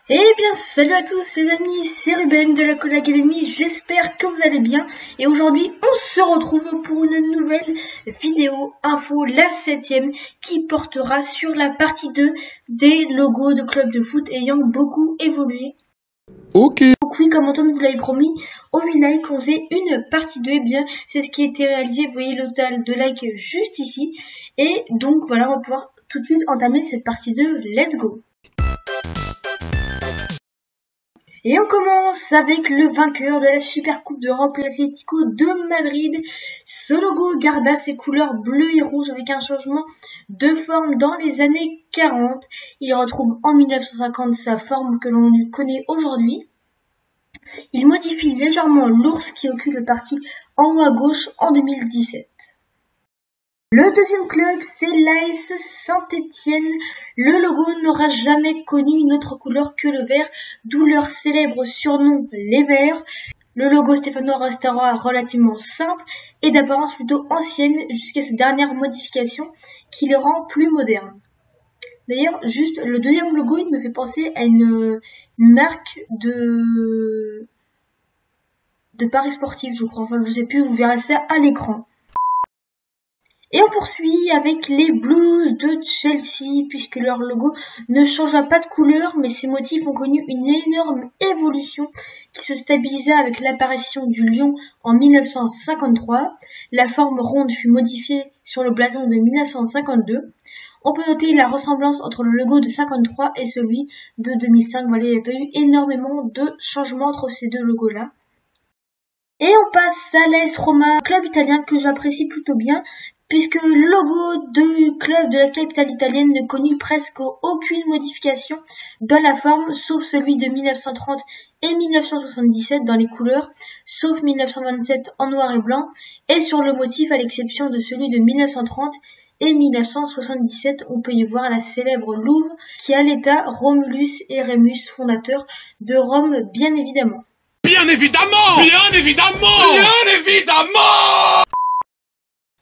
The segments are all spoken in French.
Eh bien, salut à tous les amis, c'est Ruben de la Call Academy, j'espère que vous allez bien. Et aujourd'hui, on se retrouve pour une nouvelle vidéo info, la 7e, qui portera sur la partie 2 des logos de clubs de foot ayant beaucoup évolué. Ok. Donc oui, comme Antoine vous l'avait promis, au 8 likes, on faisait une partie 2, et bien, c'est ce qui a été réalisé, vous voyez le total de likes juste ici. Et donc voilà, on va pouvoir tout de suite entamer cette partie 2, let's go. Et on commence avec le vainqueur de la Super Coupe d'Europe, l'Atlético de Madrid. Ce logo garda ses couleurs bleues et rouges avec un changement de forme dans les années 40. Il retrouve en 1950 sa forme que l'on connaît aujourd'hui. Il modifie légèrement l'ours qui occupe le parti en haut à gauche en 2017. Le deuxième club, c'est l'AS Saint-Étienne. Le logo n'aura jamais connu une autre couleur que le vert, d'où leur célèbre surnom les Verts. Le logo stéphanois restera relativement simple et d'apparence plutôt ancienne jusqu'à cette dernière modification qui le rend plus moderne. D'ailleurs, juste le deuxième logo, il me fait penser à une marque de paris sportifs, je crois. Enfin, je sais plus, vous verrez ça à l'écran. Et on poursuit avec les Blues de Chelsea, puisque leur logo ne changea pas de couleur, mais ses motifs ont connu une énorme évolution qui se stabilisa avec l'apparition du lion en 1953. La forme ronde fut modifiée sur le blason de 1952. On peut noter la ressemblance entre le logo de 53 et celui de 2005. Voilà, il n'y a pas eu énormément de changements entre ces deux logos-là. Et on passe à l'AS Roma, club italien que j'apprécie plutôt bien, puisque le logo du club de la capitale italienne ne connut presque aucune modification dans la forme, sauf celui de 1930 et 1977 dans les couleurs, sauf 1927 en noir et blanc, et sur le motif à l'exception de celui de 1930 et 1977, on peut y voir la célèbre louve qui allaita Romulus et Rémus, fondateurs de Rome bien évidemment. Bien évidemment. Bien évidemment. Bien évidemment.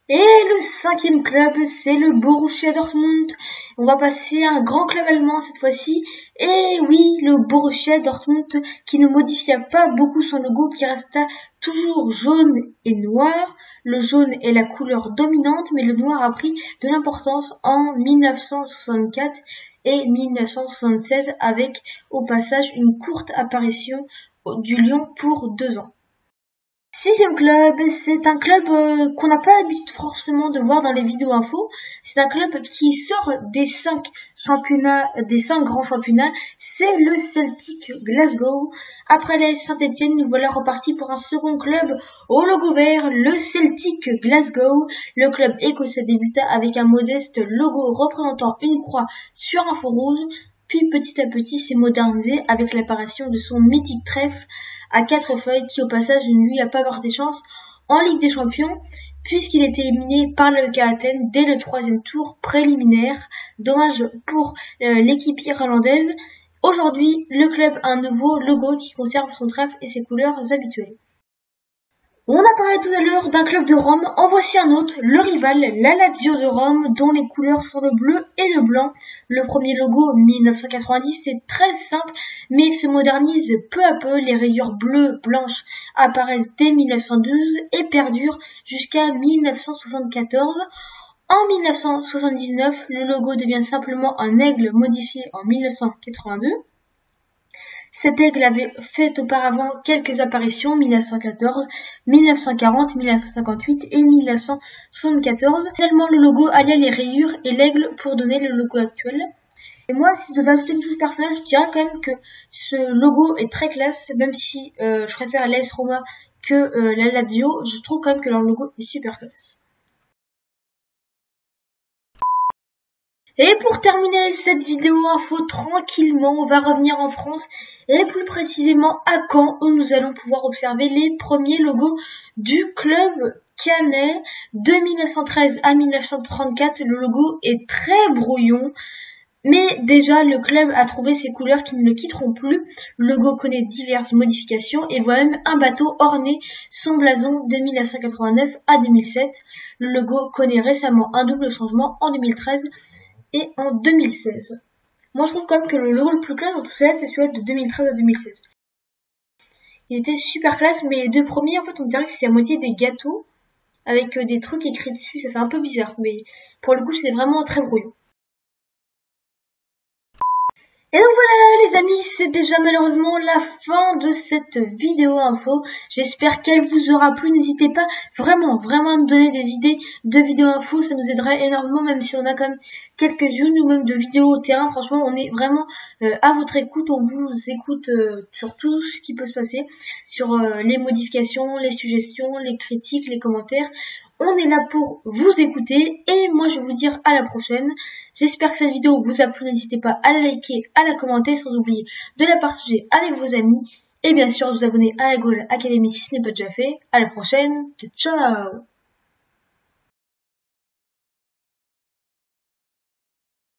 Et le cinquième club, c'est le Borussia Dortmund. On va passer à un grand club allemand cette fois-ci. Et oui, le Borussia Dortmund qui ne modifia pas beaucoup son logo, qui resta toujours jaune et noir. Le jaune est la couleur dominante, mais le noir a pris de l'importance en 1964 et 1976 avec au passage une courte apparition du lion pour 2 ans. Sixième club, c'est un club qu'on n'a pas l'habitude forcément de voir dans les vidéos info. C'est un club qui sort des 5 championnats, des 5 grands championnats. C'est le Celtic Glasgow. Après l'AS Saint-Étienne, nous voilà repartis pour un second club au logo vert, le Celtic Glasgow. Le club écossais débuta avec un modeste logo représentant une croix sur un fond rouge. Puis petit à petit s'est modernisé avec l'apparition de son mythique trèfle à 4 feuilles qui au passage ne lui a pas porté chance en Ligue des Champions puisqu'il était éliminé par l'AEK Athènes dès le 3e tour préliminaire. Dommage pour l'équipe irlandaise. Aujourd'hui, le club a un nouveau logo qui conserve son trèfle et ses couleurs habituelles. On a parlé tout à l'heure d'un club de Rome, en voici un autre, le rival, la Lazio de Rome, dont les couleurs sont le bleu et le blanc. Le premier logo, 1990, c'est très simple, mais il se modernise peu à peu. Les rayures bleues, blanches apparaissent dès 1912 et perdurent jusqu'à 1974. En 1979, le logo devient simplement un aigle modifié en 1982. Cet aigle avait fait auparavant quelques apparitions, 1914, 1940, 1958 et 1974. Finalement, le logo alliait les rayures et l'aigle pour donner le logo actuel. Et moi, si je devais ajouter une touche personnelle, je dirais quand même que ce logo est très classe, même si je préfère l'AS Roma que la Lazio, je trouve quand même que leur logo est super classe. Et pour terminer cette vidéo info tranquillement, on va revenir en France et plus précisément à Caen où nous allons pouvoir observer les premiers logos du club caennais. De 1913 à 1934, le logo est très brouillon. Mais déjà, le club a trouvé ses couleurs qui ne le quitteront plus. Le logo connaît diverses modifications et voit même un bateau orner son blason de 1989 à 2007. Le logo connaît récemment un double changement en 2013 et en 2016. Moi je trouve quand même que le logo le plus classe dans tout ça, c'est celui de 2013 à 2016. Il était super classe, mais les 2 premiers, en fait, on dirait que c'est à moitié des gâteaux avec des trucs écrits dessus. Ça fait un peu bizarre, mais pour le coup, c'était vraiment très brouillon. Et donc voilà les amis, c'est déjà malheureusement la fin de cette vidéo info. J'espère qu'elle vous aura plu. N'hésitez pas vraiment à nous donner des idées de vidéos info. Ça nous aiderait énormément, même si on a quand même quelques-unes ou même de vidéos au terrain. Franchement, on est vraiment à votre écoute. On vous écoute sur tout ce qui peut se passer, sur les modifications, les suggestions, les critiques, les commentaires. On est là pour vous écouter et moi je vais vous dire à la prochaine. J'espère que cette vidéo vous a plu. N'hésitez pas à la liker, à la commenter, sans oublier de la partager avec vos amis et bien sûr de vous abonner à la Goal Academy si ce n'est pas déjà fait. À la prochaine, ciao.